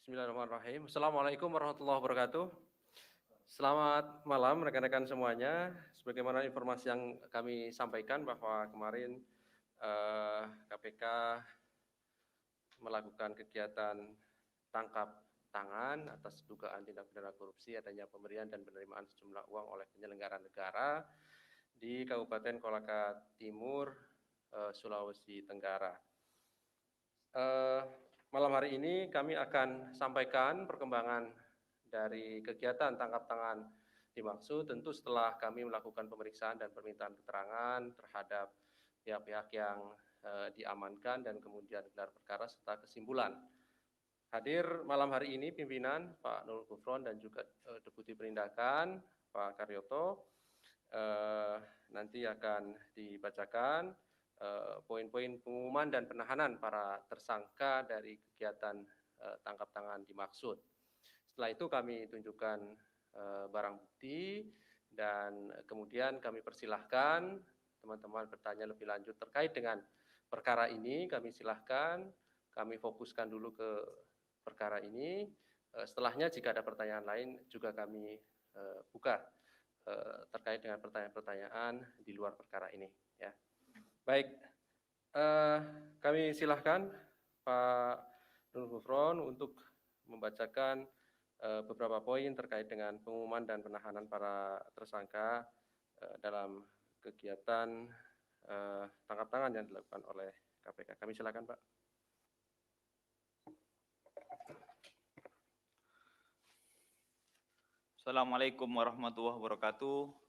Bismillahirrahmanirrahim. Assalamualaikum warahmatullahi wabarakatuh. Selamat malam rekan-rekan semuanya. Sebagaimana informasi yang kami sampaikan bahwa kemarin KPK melakukan kegiatan tangkap tangan atas dugaan tindak pidana korupsi adanya pemberian dan penerimaan sejumlah uang oleh penyelenggara negara di Kabupaten Kolaka Timur, Sulawesi Tenggara. Malam hari ini kami akan sampaikan perkembangan dari kegiatan tangkap tangan dimaksud, tentu setelah kami melakukan pemeriksaan dan permintaan keterangan terhadap pihak-pihak yang diamankan dan kemudian gelar perkara serta kesimpulan. Hadir malam hari ini pimpinan Pak Nurul Gufron dan juga Deputi Penindakan Pak Karyoto. Nanti akan dibacakan poin-poin pengumuman dan penahanan para tersangka dari kegiatan tangkap tangan dimaksud. Setelah itu kami tunjukkan barang bukti dan kemudian kami persilahkan teman-teman bertanya lebih lanjut terkait dengan perkara ini. Kami silahkan, kami fokuskan dulu ke perkara ini. Setelahnya jika ada pertanyaan lain juga kami buka terkait dengan pertanyaan-pertanyaan di luar perkara ini. Ya. Baik, kami silahkan Pak Nurul Gufron untuk membacakan beberapa poin terkait dengan pengumuman dan penahanan para tersangka dalam kegiatan tangkap tangan yang dilakukan oleh KPK. Kami silakan, Pak. Assalamualaikum warahmatullahi wabarakatuh.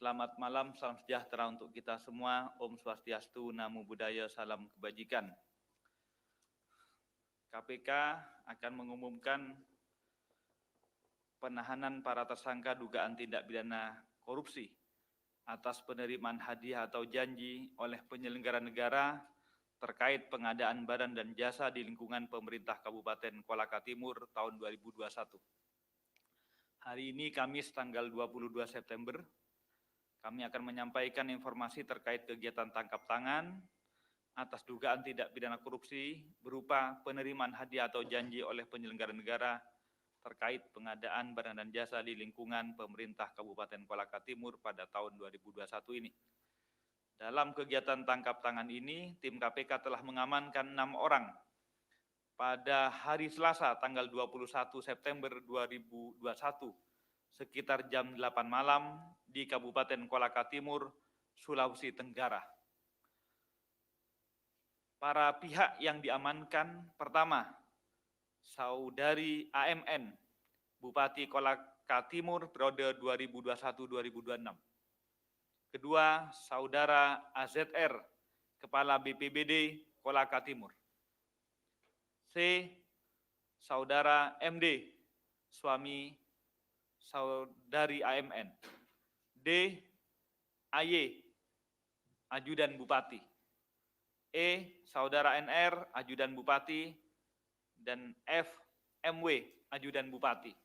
Selamat malam, salam sejahtera untuk kita semua. Om Swastiastu, Namo Buddhaya, salam kebajikan. KPK akan mengumumkan penahanan para tersangka dugaan tindak pidana korupsi atas penerimaan hadiah atau janji oleh penyelenggara negara terkait pengadaan barang dan jasa di lingkungan pemerintah Kabupaten Kolaka Timur tahun 2021. Hari ini Kamis tanggal 22 September, kami akan menyampaikan informasi terkait kegiatan tangkap tangan atas dugaan tindak pidana korupsi berupa penerimaan hadiah atau janji oleh penyelenggara negara terkait pengadaan barang dan jasa di lingkungan pemerintah Kabupaten Kolaka Timur pada tahun 2021 ini. Dalam kegiatan tangkap tangan ini, tim KPK telah mengamankan 6 orang pada hari Selasa tanggal 21 September 2021 sekitar jam 8 malam di Kabupaten Kolaka Timur, Sulawesi Tenggara. Para pihak yang diamankan, pertama, Saudari AMN, Bupati Kolaka Timur periode 2021-2026. Kedua, Saudara AZR, Kepala BPBD Kolaka Timur. C. Saudara MD, suami Saudari AMN. D. AY, Ajudan Bupati. E. Saudara NR, Ajudan Bupati. Dan F. MW, Ajudan Bupati.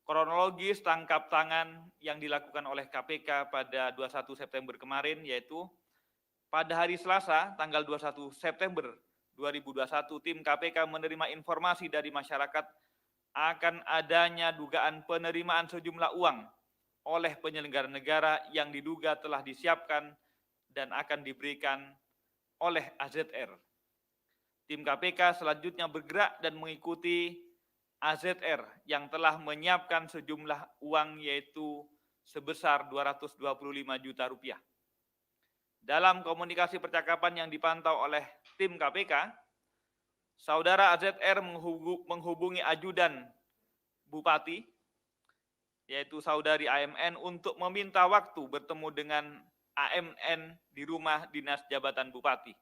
Kronologis tangkap tangan yang dilakukan oleh KPK pada 21 September kemarin yaitu pada hari Selasa tanggal 21 September 2021, tim KPK menerima informasi dari masyarakat akan adanya dugaan penerimaan sejumlah uang oleh penyelenggara negara yang diduga telah disiapkan dan akan diberikan oleh AZR. Tim KPK selanjutnya bergerak dan mengikuti AZR yang telah menyiapkan sejumlah uang yaitu sebesar 225 juta rupiah. Dalam komunikasi percakapan yang dipantau oleh tim KPK, Saudara AZR menghubungi ajudan Bupati, yaitu Saudari AMN, untuk meminta waktu bertemu dengan AMN di rumah dinas jabatan Bupati.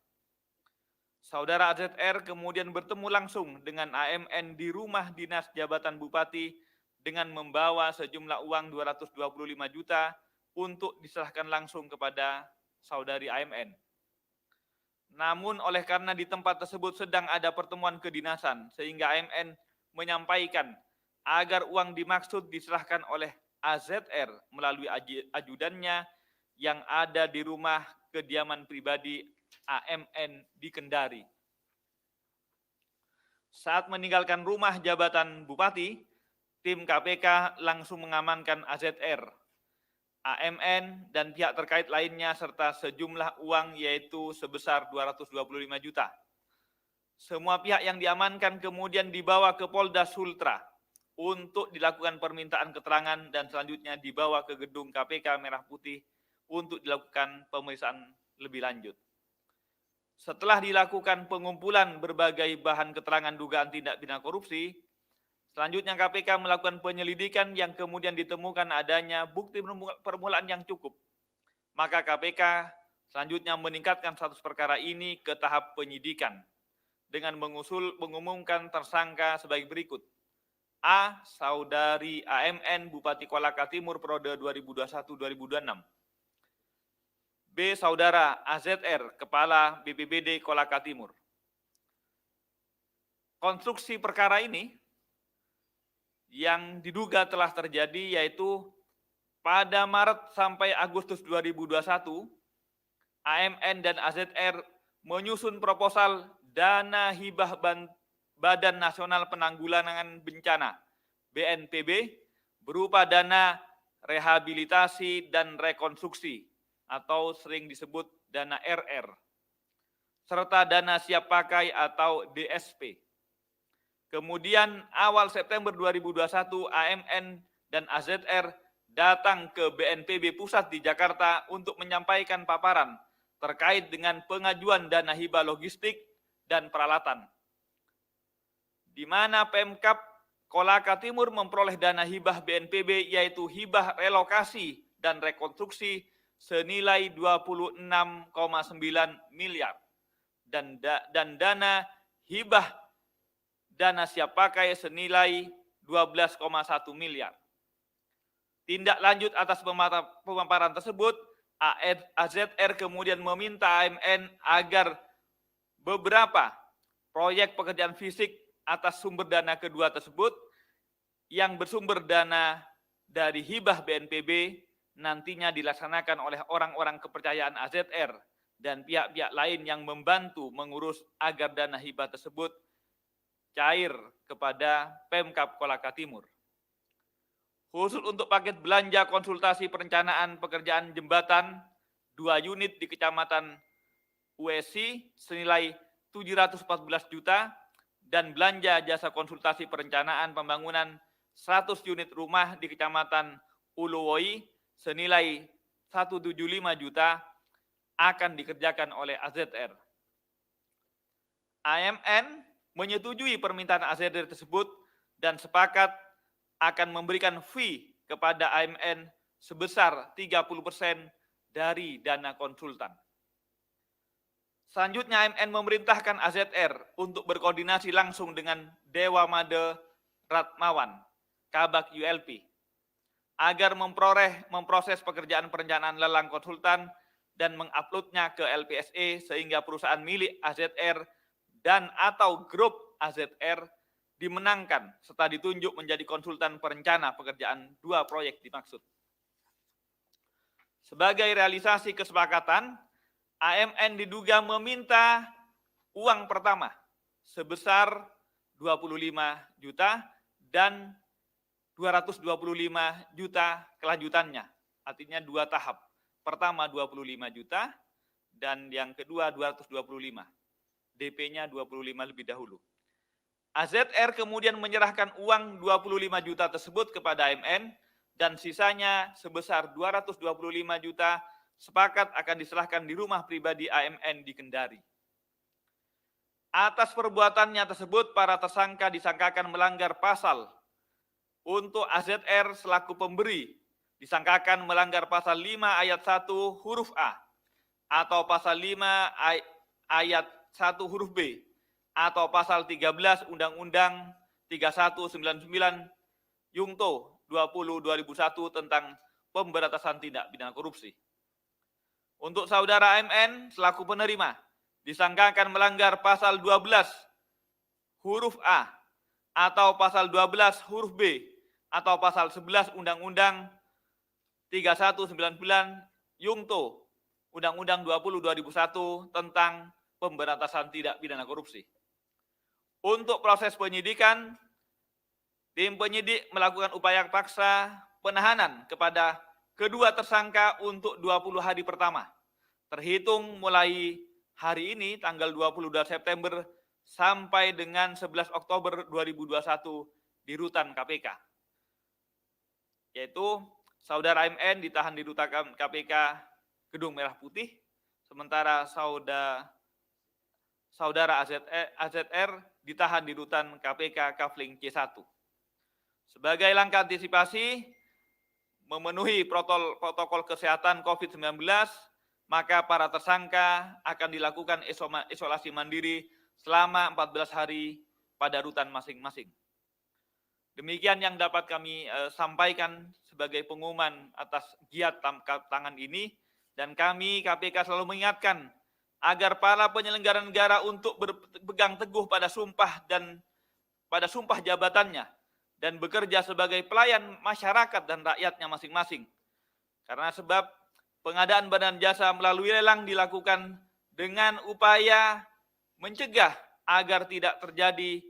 Saudara AZR kemudian bertemu langsung dengan AMN di rumah dinas jabatan Bupati dengan membawa sejumlah uang 225 juta untuk diserahkan langsung kepada Saudari AMN. Namun oleh karena di tempat tersebut sedang ada pertemuan kedinasan, sehingga AMN menyampaikan agar uang dimaksud diserahkan oleh AZR melalui ajudannya yang ada di rumah kediaman pribadi AMN di Kendari. Saat meninggalkan rumah jabatan Bupati, tim KPK langsung mengamankan AZR, AMN, dan pihak terkait lainnya serta sejumlah uang yaitu sebesar 225 juta. Semua pihak yang diamankan kemudian dibawa ke Polda Sultra untuk dilakukan permintaan keterangan dan selanjutnya dibawa ke gedung KPK Merah Putih untuk dilakukan pemeriksaan lebih lanjut. Setelah dilakukan pengumpulan berbagai bahan keterangan dugaan tindak pidana korupsi, selanjutnya KPK melakukan penyelidikan yang kemudian ditemukan adanya bukti permulaan yang cukup. Maka KPK selanjutnya meningkatkan status perkara ini ke tahap penyidikan dengan mengumumkan tersangka sebagai berikut. A. Saudari AMN Bupati Kolaka Timur periode 2021-2026. B. Saudara AZR, Kepala BPBD Kolaka Timur. Konstruksi perkara ini yang diduga telah terjadi yaitu pada Maret sampai Agustus 2021, AMN dan AZR menyusun proposal dana hibah Badan Nasional Penanggulangan Bencana (BNPB) berupa dana rehabilitasi dan rekonstruksi atau sering disebut dana RR, serta dana siap pakai atau DSP. Kemudian awal September 2021, AMN dan AZR datang ke BNPB Pusat di Jakarta untuk menyampaikan paparan terkait dengan pengajuan dana hibah logistik dan peralatan, di mana Pemkab Kolaka Timur memperoleh dana hibah BNPB yaitu hibah relokasi dan rekonstruksi senilai 26,9 miliar dan dana hibah dana siap pakai senilai 12,1 miliar. Tindak lanjut atas pemaparan tersebut, AZR kemudian meminta AMN agar beberapa proyek pekerjaan fisik atas sumber dana kedua tersebut yang bersumber dana dari hibah BNPB nantinya dilaksanakan oleh orang-orang kepercayaan AZR dan pihak-pihak lain yang membantu mengurus agar dana hibah tersebut cair kepada Pemkab Kolaka Timur. Khusus untuk paket belanja konsultasi perencanaan pekerjaan jembatan 2 unit di Kecamatan USI senilai 714 juta dan belanja jasa konsultasi perencanaan pembangunan 100 unit rumah di Kecamatan Uluwoi senilai 175 juta akan dikerjakan oleh AZR. AMN menyetujui permintaan AZR tersebut dan sepakat akan memberikan fee kepada AMN sebesar 30% dari dana konsultan. Selanjutnya AMN memerintahkan AZR untuk berkoordinasi langsung dengan Dewa Made Ratmawan, Kabak ULP, agar memproses pekerjaan perencanaan lelang konsultan dan menguploadnya ke LPSE sehingga perusahaan milik AZR dan atau grup AZR dimenangkan serta ditunjuk menjadi konsultan perencana pekerjaan 2 proyek dimaksud. Sebagai realisasi kesepakatan, AMN diduga meminta uang pertama sebesar 25 juta dan 225 juta kelanjutannya, artinya 2 tahap. Pertama 25 juta dan yang kedua 225. DP-nya 25 lebih dahulu. AZR kemudian menyerahkan uang 25 juta tersebut kepada AMN dan sisanya sebesar 225 juta sepakat akan diserahkan di rumah pribadi AMN di Kendari. Atas perbuatannya tersebut, para tersangka disangkakan melanggar pasal. Untuk AZR selaku pemberi, disangkakan melanggar pasal 5 ayat 1 huruf A, atau pasal 5 ayat 1 huruf B, atau pasal 13 Undang-Undang 3199 Yungto 20/2001 tentang pemberantasan tindak pidana korupsi. Untuk saudara AMN selaku penerima, disangkakan melanggar pasal 12 huruf A, atau pasal 12 huruf B, atau pasal 11 Undang-Undang 3199 Yungto Undang-Undang 20/2001 tentang pemberantasan tindak pidana korupsi. Untuk proses penyidikan, tim penyidik melakukan upaya paksa penahanan kepada kedua tersangka untuk 20 hari pertama, terhitung mulai hari ini tanggal 22 September sampai dengan 11 Oktober 2021 di rutan KPK. Yaitu saudara MN ditahan di rutan KPK Gedung Merah Putih, sementara saudara AZR ditahan di rutan KPK Kafling C1. Sebagai langkah antisipasi memenuhi protokol kesehatan COVID-19, maka para tersangka akan dilakukan isolasi mandiri selama 14 hari pada rutan masing-masing. Demikian yang dapat kami sampaikan sebagai pengumuman atas giat tangkap tangan ini, dan kami KPK selalu mengingatkan agar para penyelenggara negara untuk berpegang teguh pada sumpah jabatannya dan bekerja sebagai pelayan masyarakat dan rakyatnya masing-masing. Karena sebab pengadaan barang jasa melalui lelang dilakukan dengan upaya mencegah agar tidak terjadi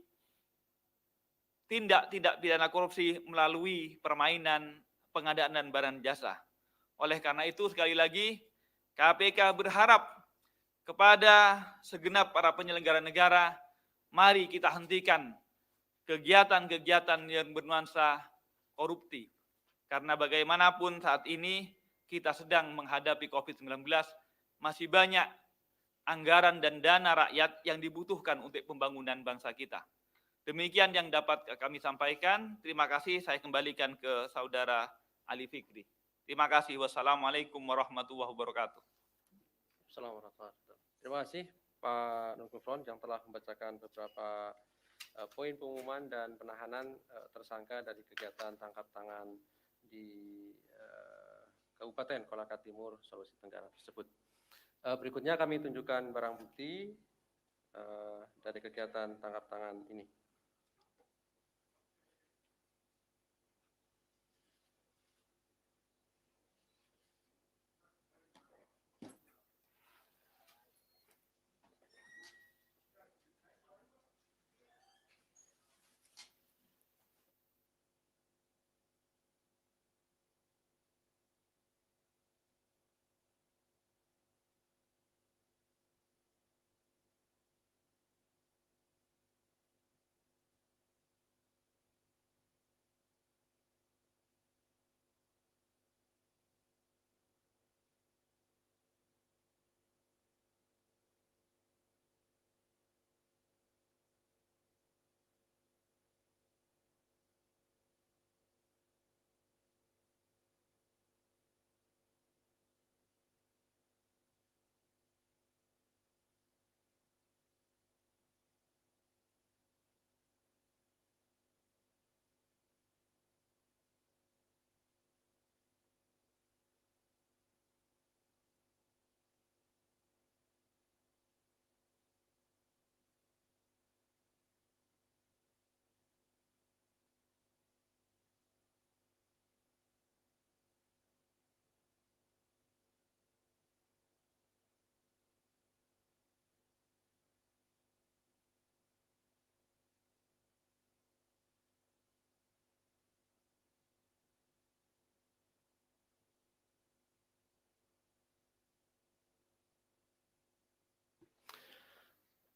tindak pidana korupsi melalui permainan pengadaan dan barang jasa. Oleh karena itu, sekali lagi, KPK berharap kepada segenap para penyelenggara negara, mari kita hentikan kegiatan-kegiatan yang bernuansa korupsi. Karena bagaimanapun saat ini kita sedang menghadapi COVID-19, masih banyak anggaran dan dana rakyat yang dibutuhkan untuk pembangunan bangsa kita. Demikian yang dapat kami sampaikan. Terima kasih, saya kembalikan ke Saudara Ali Fikri. Terima kasih. Wassalamualaikum warahmatullahi wabarakatuh. Terima kasih Pak Nurgufron yang telah membacakan beberapa poin pengumuman dan penahanan tersangka dari kegiatan tangkap tangan di Kabupaten Kolaka Timur, Sulawesi Tenggara tersebut. Berikutnya kami tunjukkan barang bukti dari kegiatan tangkap tangan ini.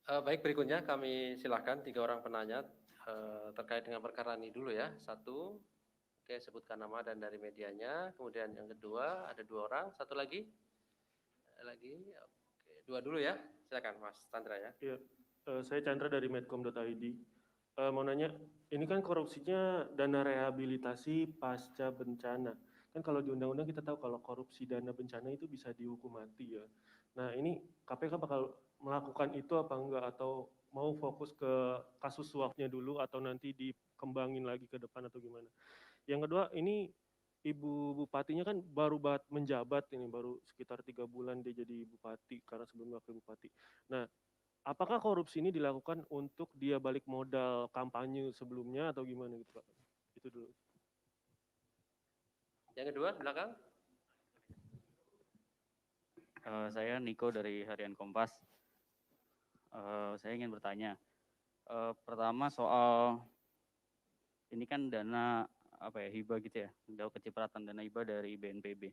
Baik, berikutnya kami silakan 3 orang penanya terkait dengan perkara ini dulu ya. 1, oke, sebutkan nama dan dari medianya. Kemudian yang kedua ada 2 orang, 1 lagi, oke, 2 dulu ya. Silakan Mas Chandra ya. Iya, saya Chandra dari medcom.id. Mau nanya, ini kan korupsinya dana rehabilitasi pasca bencana. Kan kalau di undang-undang kita tahu kalau korupsi dana bencana itu bisa dihukum mati ya. Nah ini KPK bakal melakukan itu apa enggak, atau mau fokus ke kasus suapnya dulu atau nanti dikembangin lagi ke depan atau gimana? Yang kedua, ini Ibu Bupatinya kan baru banget menjabat ini, baru sekitar 3 bulan dia jadi bupati karena sebelum wakil bupati. Nah, apakah korupsi ini dilakukan untuk dia balik modal kampanye sebelumnya atau gimana gitu Pak? Itu dulu. Yang kedua, belakang. Saya Niko dari Harian Kompas. Saya ingin bertanya, Pertama soal ini kan dana hibah gitu ya, kecipratan dana hibah dari BNPB.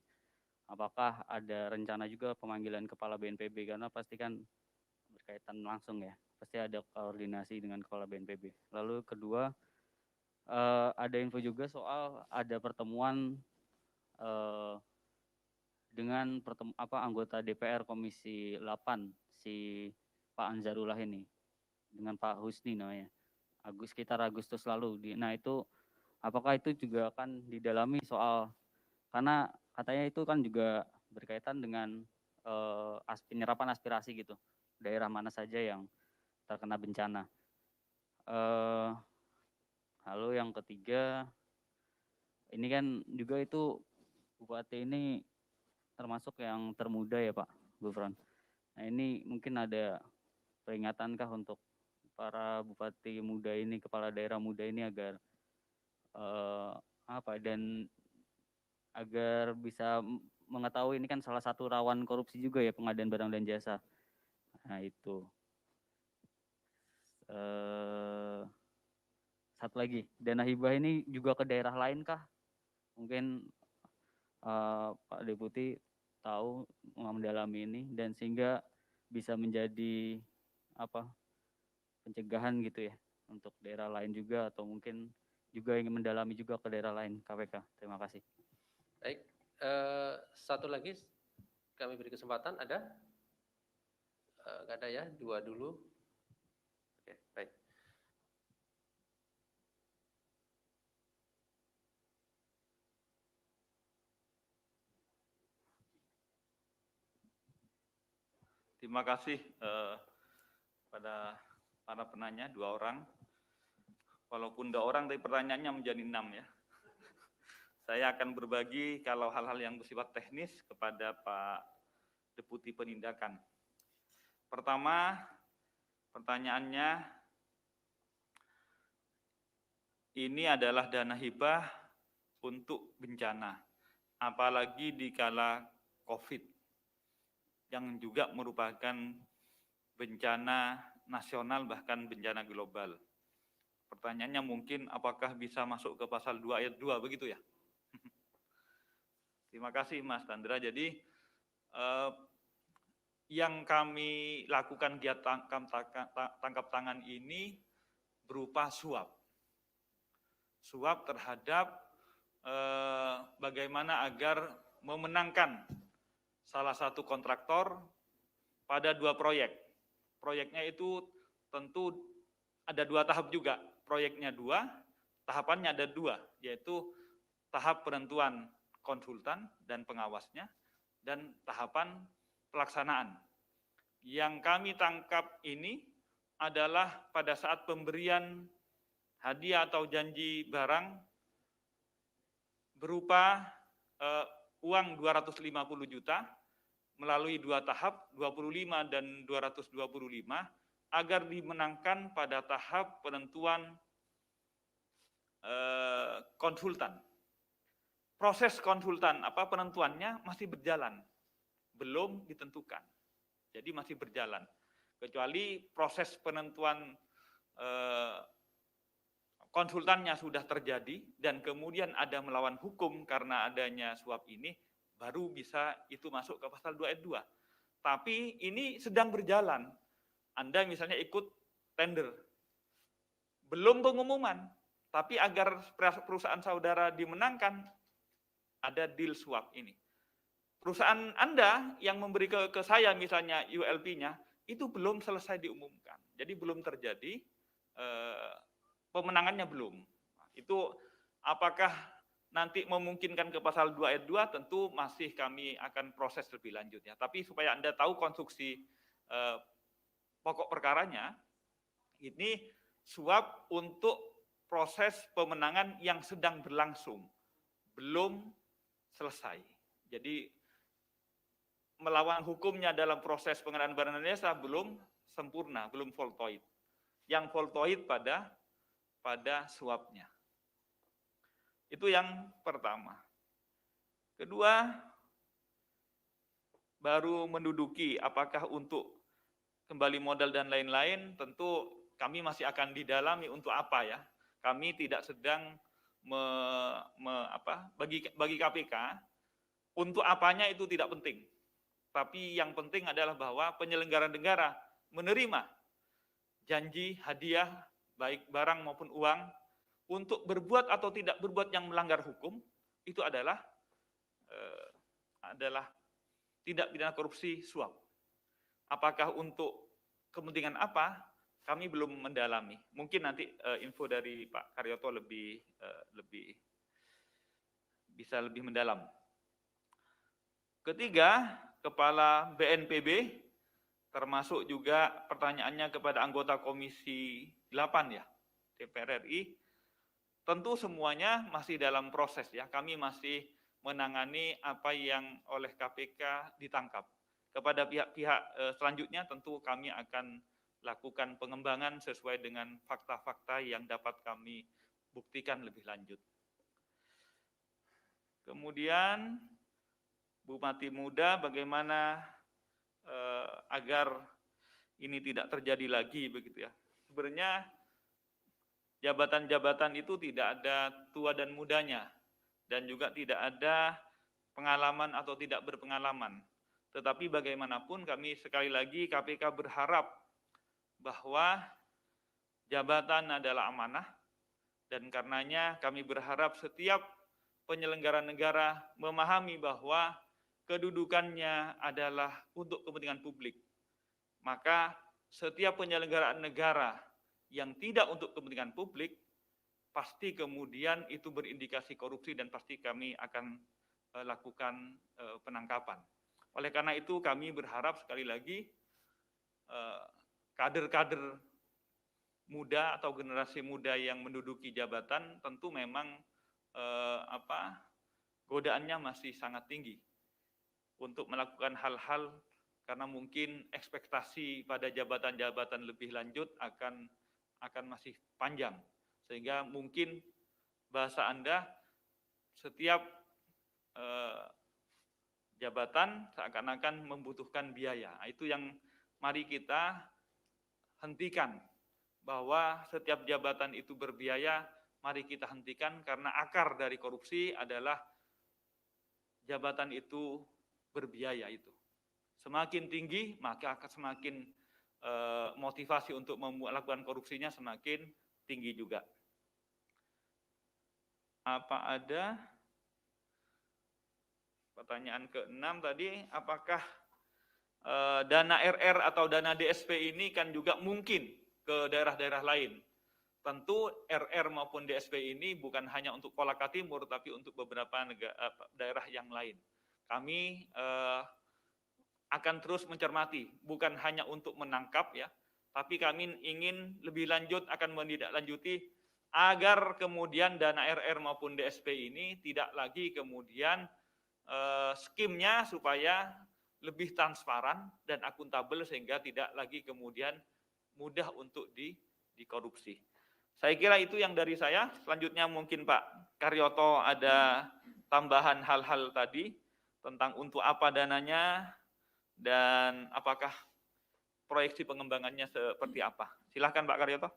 Apakah ada rencana juga pemanggilan kepala BNPB, karena pasti kan berkaitan langsung ya, pasti ada koordinasi dengan kepala BNPB. Lalu kedua, ada info juga soal ada pertemuan dengan anggota DPR Komisi 8 si Pak Anzarullah ini dengan Pak Husni namanya, sekitar Agustus lalu. Nah itu apakah itu juga akan didalami soal, karena katanya itu kan juga berkaitan dengan penyerapan aspirasi gitu, daerah mana saja yang terkena bencana. Lalu yang ketiga, ini kan juga itu Bupati ini termasuk yang termuda ya Pak Gufron. Nah ini mungkin ada peringatankah untuk para bupati muda ini, kepala daerah muda ini agar dan agar bisa mengetahui ini kan salah satu rawan korupsi juga ya, pengadaan barang dan jasa. Nah itu. Satu lagi, dana hibah ini juga ke daerah lain kah? Mungkin Pak Deputi tahu mendalami ini dan sehingga bisa menjadi pencegahan gitu ya untuk daerah lain juga, atau mungkin juga ingin mendalami juga ke daerah lain KPK. Terima kasih. Baik, satu lagi kami beri kesempatan, ada? Nggak ada ya, 2 dulu. Oke, baik. Terima kasih pada para penanya, 2 orang. Walaupun 2 orang, tapi pertanyaannya menjadi 6 ya. Saya akan berbagi kalau hal-hal yang bersifat teknis kepada Pak Deputi Penindakan. Pertama, pertanyaannya, ini adalah dana hibah untuk bencana, apalagi di kala COVID, yang juga merupakan bencana nasional bahkan bencana global. Pertanyaannya mungkin apakah bisa masuk ke pasal 2 ayat 2, begitu ya? Terima kasih Mas Chandra. Jadi yang kami lakukan kegiatan tangkap tangan ini berupa suap. Suap terhadap bagaimana agar memenangkan salah satu kontraktor pada 2 proyek. Proyeknya itu tentu ada 2 tahap juga. Proyeknya 2, tahapannya ada 2, yaitu tahap penentuan konsultan dan pengawasnya, dan tahapan pelaksanaan. Yang kami tangkap ini adalah pada saat pemberian hadiah atau janji barang berupa uang 250 juta melalui 2 tahap, 25 dan 225, agar dimenangkan pada tahap penentuan konsultan. Proses konsultan, penentuannya masih berjalan, belum ditentukan. Jadi masih berjalan. Kecuali proses penentuan konsultannya sudah terjadi dan kemudian ada melawan hukum karena adanya suap ini, baru bisa itu masuk ke pasal 2 ayat 2. Tapi ini sedang berjalan. Anda misalnya ikut tender, belum pengumuman, tapi agar perusahaan saudara dimenangkan, ada deal suap ini. Perusahaan Anda yang memberi ke saya misalnya ULP-nya, itu belum selesai diumumkan. Jadi belum terjadi, pemenangannya belum. Itu apakah nanti memungkinkan ke pasal 2 ayat 2, tentu masih kami akan proses lebih lanjut ya. Tapi supaya Anda tahu konstruksi pokok perkaranya, ini suap untuk proses pemenangan yang sedang berlangsung, belum selesai. Jadi melawan hukumnya dalam proses pengadaan barang dan jasa belum sempurna, belum voltoid. Yang voltoid pada suapnya. Itu yang pertama. Kedua, baru menduduki apakah untuk kembali modal dan lain-lain, tentu kami masih akan didalami untuk apa ya. Kami tidak sedang bagi KPK untuk apanya itu tidak penting. Tapi yang penting adalah bahwa penyelenggara negara menerima janji, hadiah, baik barang maupun uang, untuk berbuat atau tidak berbuat yang melanggar hukum, itu adalah tindak pidana korupsi suap. Apakah untuk kepentingan apa? Kami belum mendalami. Mungkin nanti info dari Pak Karyoto bisa lebih mendalam. Ketiga, Kepala BNPB, termasuk juga pertanyaannya kepada anggota Komisi 8 ya, DPR RI, tentu semuanya masih dalam proses ya. Kami masih menangani apa yang oleh KPK ditangkap. Kepada pihak-pihak selanjutnya tentu kami akan lakukan pengembangan sesuai dengan fakta-fakta yang dapat kami buktikan lebih lanjut. Kemudian Bupati Muda, bagaimana agar ini tidak terjadi lagi begitu ya. Sebenarnya jabatan-jabatan itu tidak ada tua dan mudanya, dan juga tidak ada pengalaman atau tidak berpengalaman. Tetapi bagaimanapun kami sekali lagi KPK berharap bahwa jabatan adalah amanah, dan karenanya kami berharap setiap penyelenggara negara memahami bahwa kedudukannya adalah untuk kepentingan publik. Maka setiap penyelenggaraan negara yang tidak untuk kepentingan publik, pasti kemudian itu berindikasi korupsi dan pasti kami akan lakukan penangkapan. Oleh karena itu kami berharap sekali lagi kader-kader muda atau generasi muda yang menduduki jabatan tentu memang godaannya masih sangat tinggi untuk melakukan hal-hal, karena mungkin ekspektasi pada jabatan-jabatan lebih lanjut akan masih panjang, sehingga mungkin bahasa Anda setiap jabatan seakan-akan membutuhkan biaya. Itu yang mari kita hentikan, bahwa setiap jabatan itu berbiaya. Mari kita hentikan, karena akar dari korupsi adalah jabatan itu berbiaya itu. Semakin tinggi, maka akan semakin motivasi untuk melakukan korupsinya semakin tinggi juga. Apa ada pertanyaan ke-6 tadi, apakah dana RR atau dana DSP ini kan juga mungkin ke daerah-daerah lain? Tentu RR maupun DSP ini bukan hanya untuk Kolaka Timur, tapi untuk beberapa daerah yang lain. Kami akan terus mencermati, bukan hanya untuk menangkap ya, tapi kami ingin lebih lanjut akan menindaklanjuti agar kemudian dana RR maupun DSP ini tidak lagi kemudian skimnya supaya lebih transparan dan akuntabel, sehingga tidak lagi kemudian mudah untuk dikorupsi. Saya kira itu yang dari saya. Selanjutnya mungkin Pak Karyoto ada tambahan hal-hal tadi tentang untuk apa dananya dan apakah proyeksi pengembangannya seperti apa. Silakan Pak Karyoto.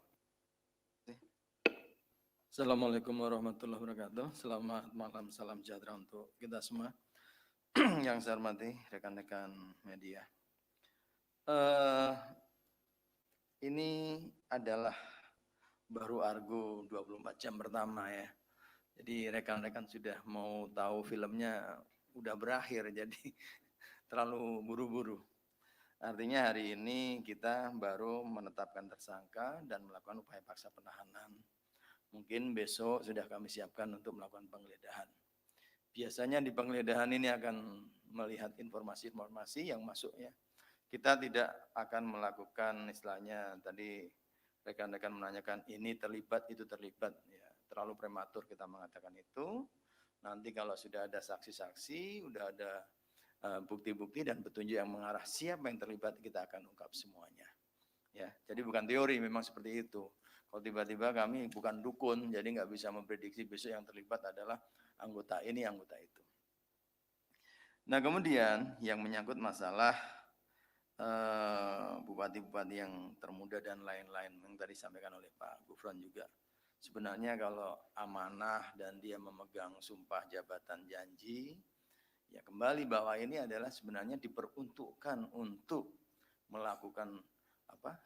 Assalamualaikum warahmatullahi wabarakatuh. Selamat malam, salam sejahtera untuk kita semua. Yang saya hormati rekan-rekan media. Ini adalah baru Argo 24 jam pertama ya. Jadi rekan-rekan sudah mau tahu filmnya udah berakhir, jadi terlalu buru-buru. Artinya hari ini kita baru menetapkan tersangka dan melakukan upaya paksa penahanan. Mungkin besok sudah kami siapkan untuk melakukan penggeledahan. Biasanya di penggeledahan ini akan melihat informasi-informasi yang masuk ya. Kita tidak akan melakukan istilahnya tadi rekan-rekan menanyakan ini terlibat, itu terlibat. Ya, terlalu prematur kita mengatakan itu. Nanti kalau sudah ada saksi-saksi, sudah ada bukti-bukti dan petunjuk yang mengarah siapa yang terlibat, kita akan ungkap semuanya. Ya, jadi bukan teori, memang seperti itu. Kalau tiba-tiba kami bukan dukun, jadi nggak bisa memprediksi besok yang terlibat adalah anggota ini, anggota itu. Nah kemudian yang menyangkut masalah bupati-bupati yang termuda dan lain-lain yang tadi disampaikan oleh Pak Gufron juga. Sebenarnya kalau amanah dan dia memegang sumpah jabatan janji, ya kembali bahwa ini adalah sebenarnya diperuntukkan untuk melakukan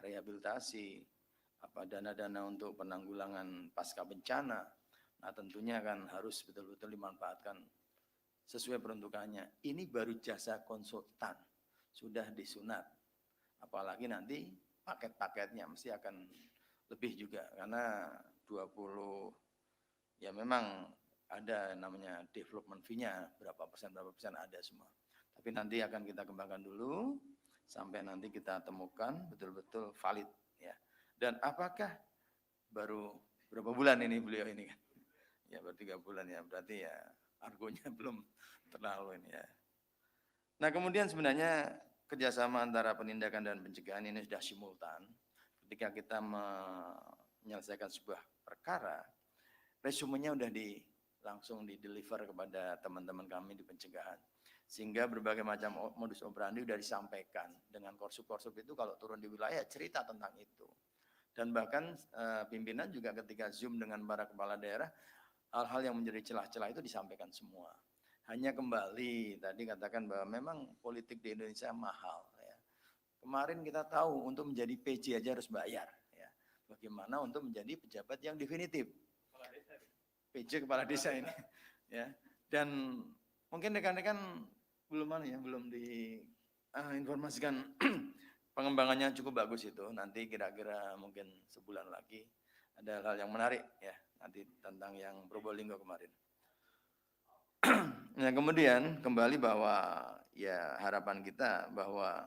rehabilitasi, dana-dana untuk penanggulangan pasca bencana. Nah tentunya kan harus betul-betul dimanfaatkan sesuai peruntukannya. Ini baru jasa konsultan, sudah disunat. Apalagi nanti paket-paketnya mesti akan lebih juga, karena 20, ya memang ada namanya development fee-nya, berapa persen ada semua. Tapi nanti akan kita kembangkan dulu, sampai nanti kita temukan betul-betul valid. Ya. Dan apakah baru berapa bulan ini beliau ini kan? Ya baru 3 bulan ya, berarti ya argonya belum terlalu ini ya. Nah kemudian sebenarnya kerjasama antara penindakan dan pencegahan ini sudah simultan. Ketika kita menyelesaikan sebuah perkara, resumenya udah langsung di-deliver kepada teman-teman kami di pencegahan. Sehingga berbagai macam modus operandi sudah disampaikan. Dengan korsup-korsup itu kalau turun di wilayah cerita tentang itu. Dan bahkan pimpinan juga ketika Zoom dengan para kepala daerah, hal-hal yang menjadi celah-celah itu disampaikan semua. Hanya kembali tadi katakan bahwa memang politik di Indonesia mahal. Ya. Kemarin kita tahu untuk menjadi PJ aja harus bayar. Ya. Bagaimana untuk menjadi pejabat yang definitif? PJ kepala desa ini. Ya. Dan mungkin rekan-rekan belum diinformasikan pengembangannya cukup bagus itu. Nanti kira-kira mungkin sebulan lagi ada hal yang menarik ya. Nanti tentang yang Probolinggo kemarin. Nah kemudian kembali bahwa ya harapan kita bahwa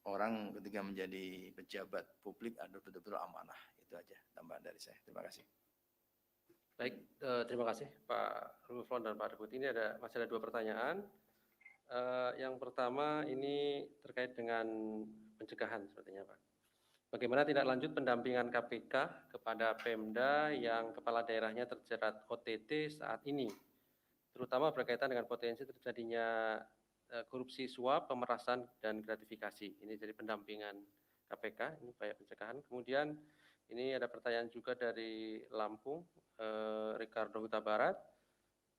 orang ketika menjadi pejabat publik ada betul-betul amanah. Itu aja tambahan dari saya. Terima kasih. Baik, terima kasih Pak Gufron dan Pak Deputi. Ini masih ada 2 pertanyaan. Yang pertama ini terkait dengan pencegahan sepertinya Pak. Bagaimana tindak lanjut pendampingan KPK kepada Pemda yang kepala daerahnya terjerat OTT saat ini, terutama berkaitan dengan potensi terjadinya korupsi suap, pemerasan, dan gratifikasi. Ini jadi pendampingan KPK, ini upaya pencegahan. Kemudian ini ada pertanyaan juga dari Lampung, Ricardo Huta Barat.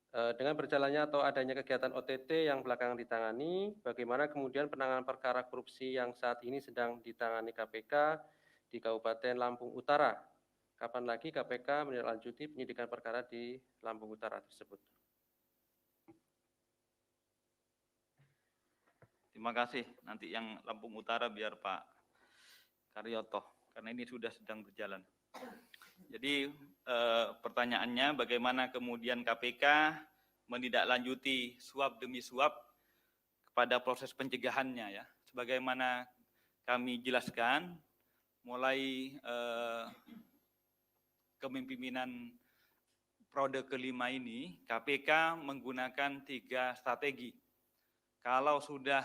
Dengan berjalannya atau adanya kegiatan OTT yang belakangan ditangani, bagaimana kemudian penanganan perkara korupsi yang saat ini sedang ditangani KPK di Kabupaten Lampung Utara? Kapan lagi KPK menindaklanjuti penyidikan perkara di Lampung Utara tersebut? Terima kasih. Nanti yang Lampung Utara biar Pak Karyoto, karena ini sudah sedang berjalan. Jadi pertanyaannya bagaimana kemudian KPK menindaklanjuti suap demi suap kepada proses pencegahannya ya. Sebagaimana kami jelaskan mulai kepemimpinan periode kelima ini KPK menggunakan 3 strategi. Kalau sudah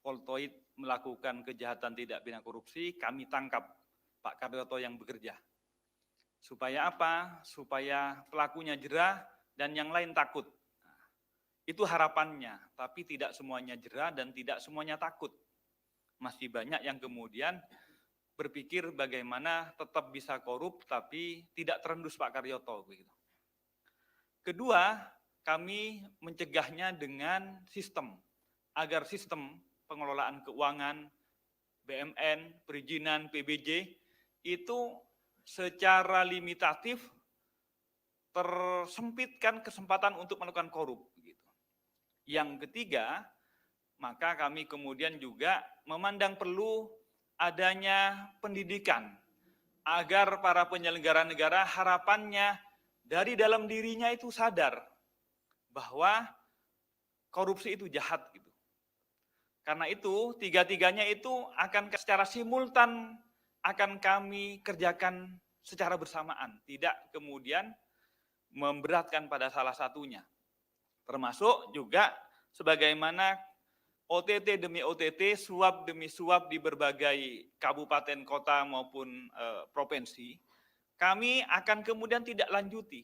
Voltoid melakukan kejahatan tidak pidana korupsi, kami tangkap Pak Karyoto yang bekerja. Supaya apa? Supaya pelakunya jerah dan yang lain takut. Itu harapannya, tapi tidak semuanya jerah dan tidak semuanya takut. Masih banyak yang kemudian berpikir bagaimana tetap bisa korup tapi tidak terendus Pak Karyoto. Begitu. Kedua, kami mencegahnya dengan sistem, agar sistem pengelolaan keuangan, BMN, perizinan, PBJ, itu secara limitatif tersempitkan kesempatan untuk melakukan korup. Yang ketiga, maka kami kemudian juga memandang perlu adanya pendidikan agar para penyelenggara negara harapannya dari dalam dirinya itu sadar bahwa korupsi itu jahat gitu. Karena itu tiga-tiganya itu akan secara simultan akan kami kerjakan secara bersamaan, tidak kemudian memberatkan pada salah satunya. Termasuk juga sebagaimana OTT demi OTT, suap demi suap di berbagai kabupaten, kota maupun provinsi, kami akan kemudian tidak lanjuti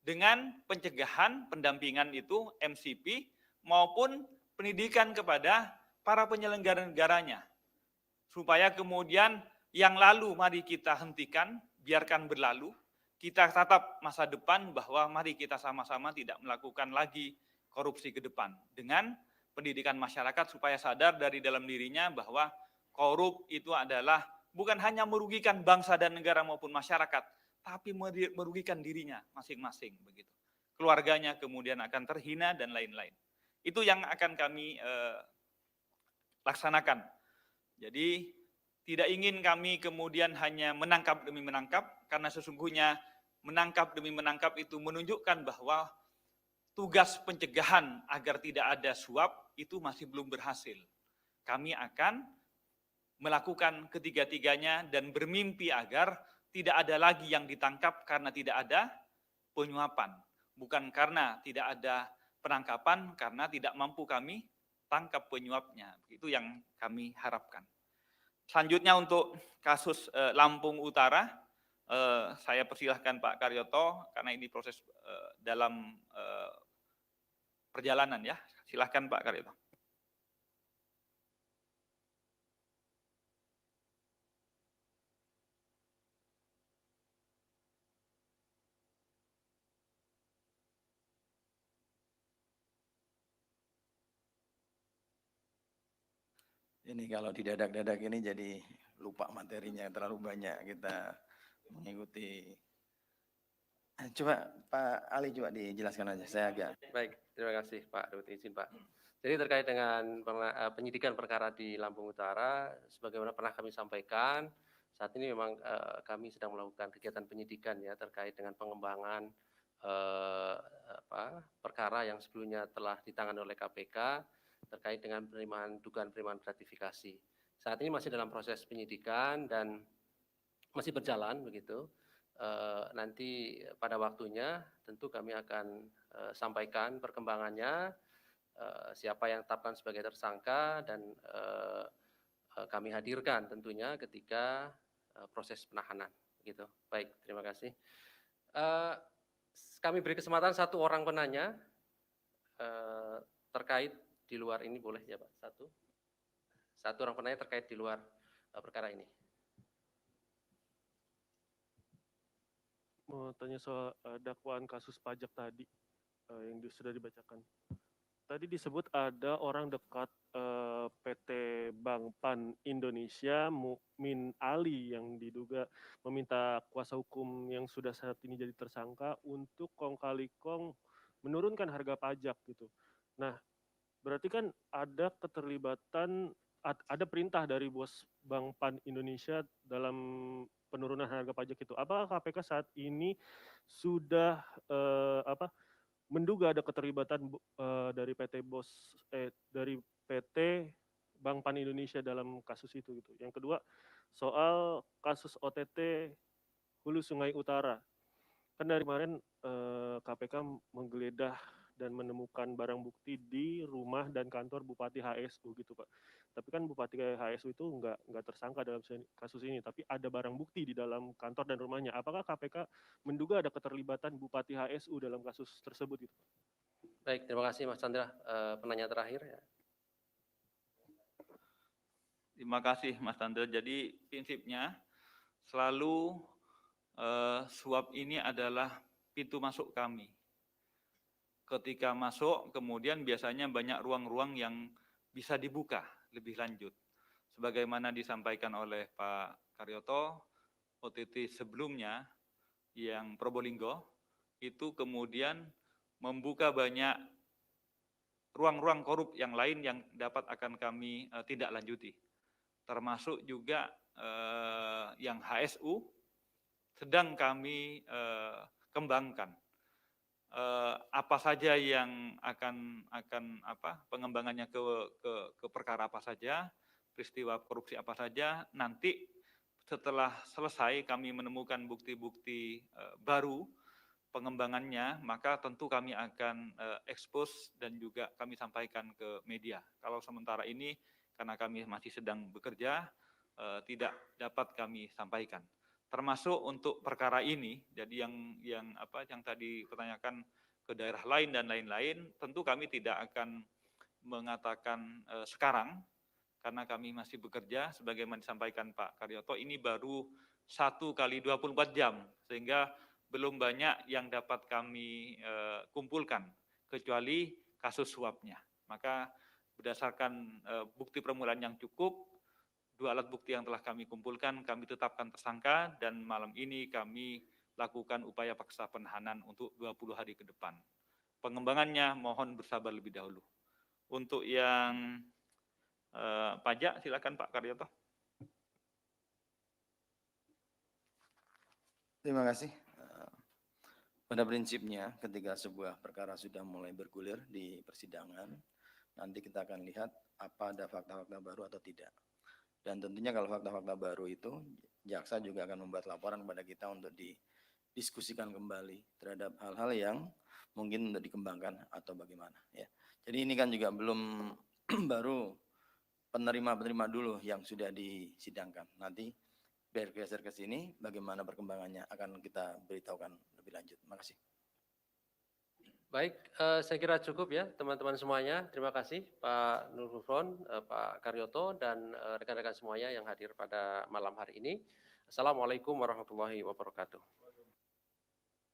dengan pencegahan, pendampingan itu MCP maupun pendidikan kepada para penyelenggara negaranya. Supaya kemudian yang lalu mari kita hentikan, biarkan berlalu, kita tatap masa depan bahwa mari kita sama-sama tidak melakukan lagi korupsi ke depan. Dengan pendidikan masyarakat supaya sadar dari dalam dirinya bahwa korup itu adalah bukan hanya merugikan bangsa dan negara maupun masyarakat, tapi merugikan dirinya masing-masing begitu. Keluarganya kemudian akan terhina dan lain-lain. Itu yang akan kami laksanakan. Jadi tidak ingin kami kemudian hanya menangkap demi menangkap, karena sesungguhnya menangkap demi menangkap itu menunjukkan bahwa tugas pencegahan agar tidak ada suap itu masih belum berhasil. Kami akan melakukan ketiga-tiganya dan bermimpi agar tidak ada lagi yang ditangkap karena tidak ada penyuapan. Bukan karena tidak ada penangkapan, karena tidak mampu kami tangkap penyuapnya. Itu yang kami harapkan. Selanjutnya untuk kasus Lampung Utara, saya persilahkan Pak Karyoto karena ini proses dalam perjalanan ya. Silahkan Pak Karyoto. Ini kalau didadak-dadak ini jadi lupa materinya, terlalu banyak kita mengikuti. Coba Pak Ali coba dijelaskan aja, saya agak. Baik, terima kasih Pak Ruth, izin Pak. Jadi terkait dengan penyidikan perkara di Lampung Utara, sebagaimana pernah kami sampaikan, saat ini memang kami sedang melakukan kegiatan penyidikan ya terkait dengan pengembangan perkara yang sebelumnya telah ditangani oleh KPK terkait dengan dugaan penerimaan gratifikasi. Saat ini masih dalam proses penyidikan dan masih berjalan begitu. Nanti pada waktunya tentu kami akan sampaikan perkembangannya, siapa yang tetapkan sebagai tersangka dan kami hadirkan tentunya ketika proses penahanan gitu. Baik, terima kasih. Kami beri kesempatan satu orang penanya terkait di luar ini, boleh ya Pak? Satu orang penanya terkait di luar perkara ini. Mau tanya soal dakwaan kasus pajak tadi yang sudah dibacakan. Tadi disebut ada orang dekat PT Bank Pan Indonesia, Mukmin Ali, yang diduga meminta kuasa hukum yang sudah saat ini jadi tersangka untuk kong kali kong menurunkan harga pajak gitu. Nah, berarti kan ada keterlibatan, ada perintah dari bos Bank Pan Indonesia dalam penurunan harga pajak itu. Apakah KPK saat ini sudah menduga ada keterlibatan dari dari PT Bank Pan Indonesia dalam kasus itu gitu. Yang kedua, soal kasus OTT Hulu Sungai Utara. Kan dari kemarin KPK menggeledah dan menemukan barang bukti di rumah dan kantor Bupati HSU gitu Pak. Tapi kan Bupati HSU itu nggak tersangka dalam kasus ini, tapi ada barang bukti di dalam kantor dan rumahnya. Apakah KPK menduga ada keterlibatan Bupati HSU dalam kasus tersebut gitu? Baik, terima kasih Mas Chandra. Penanya terakhir ya. Terima kasih Mas Chandra. Jadi prinsipnya selalu suap ini adalah pintu masuk kami. Ketika masuk, kemudian biasanya banyak ruang-ruang yang bisa dibuka lebih lanjut. Sebagaimana disampaikan oleh Pak Karyoto, OTT sebelumnya yang Probolinggo, itu kemudian membuka banyak ruang-ruang korup yang lain yang dapat akan kami tindak lanjuti. Termasuk juga yang HSU sedang kami kembangkan. Apa saja yang akan pengembangannya ke perkara apa saja, peristiwa korupsi apa saja, nanti setelah selesai kami menemukan bukti-bukti baru pengembangannya, maka tentu kami akan expose dan juga kami sampaikan ke media. Kalau sementara ini karena kami masih sedang bekerja, tidak dapat kami sampaikan. Termasuk untuk perkara ini, jadi yang tadi pertanyakan ke daerah lain dan lain-lain, tentu kami tidak akan mengatakan sekarang, karena kami masih bekerja, sebagaimana disampaikan Pak Karyoto, ini baru 1 kali 24 jam, sehingga belum banyak yang dapat kami kumpulkan, kecuali kasus suapnya. Maka berdasarkan bukti permulaan yang cukup, 2 alat bukti yang telah kami kumpulkan, kami tetapkan tersangka, dan malam ini kami lakukan upaya paksa penahanan untuk 20 hari ke depan. Pengembangannya mohon bersabar lebih dahulu. Untuk yang pajak, silakan Pak Karyoto. Terima kasih. Pada prinsipnya ketika sebuah perkara sudah mulai bergulir di persidangan, nanti kita akan lihat apa ada fakta-fakta baru atau tidak. Dan tentunya kalau fakta-fakta baru itu, jaksa juga akan membuat laporan kepada kita untuk didiskusikan kembali terhadap hal-hal yang mungkin untuk dikembangkan atau bagaimana. Ya. Jadi ini kan juga belum baru penerima-penerima dulu yang sudah disidangkan. Nanti bergeser ke sini, bagaimana perkembangannya akan kita beritahukan lebih lanjut. Terima kasih. Baik, saya kira cukup ya teman-teman semuanya. Terima kasih Pak Nurulfron, Pak Karyoto, dan rekan-rekan semuanya yang hadir pada malam hari ini. Assalamualaikum warahmatullahi wabarakatuh.